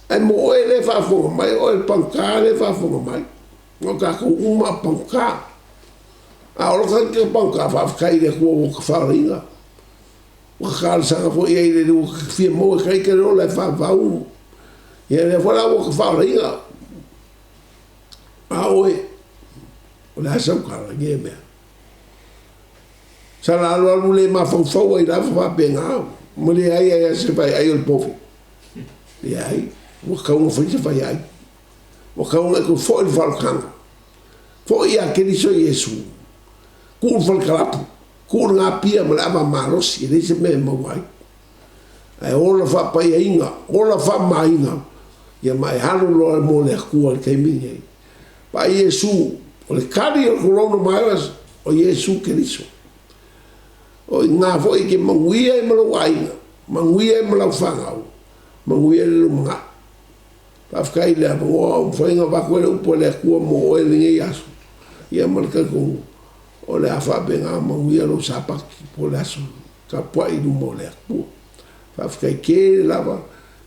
ai mo ele fa fo mai o panka le fa fo mai o ka ko uma panka a o ka ke panka fa kai le ko ka fa ringa wakal sanga fo ia ile lu fia mo kai ke ro la fa u ia le fora o fa la inga a oe o la sa ka la nge me sa la lo le ma fo fo i la fa benga mo le ai se vai ai o pofi ia ai o ka un fa se vai ai o ka un ko fo il falcang fo ia ke ni so Yesu ku falcang ku nga pia ma lava marosi le se me mo vai ai ola fa pa inga ola fa mainga ia mai halu lo mo le ku al ke mi pa Yesu o le kari o corona virus o Yesu Kristo o nga fo i ke manguia e malo ainga manguia e malo fangau manguia le mga pa fkai le o fainga va ko le po le ku mo e le yasu ia marka ko o le afa benga manguia lo sapa po le aso ka po i mo le ku pa fkai ke lava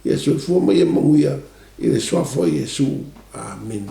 Yesu fo mo ia manguia i le soa fo Yesu amen.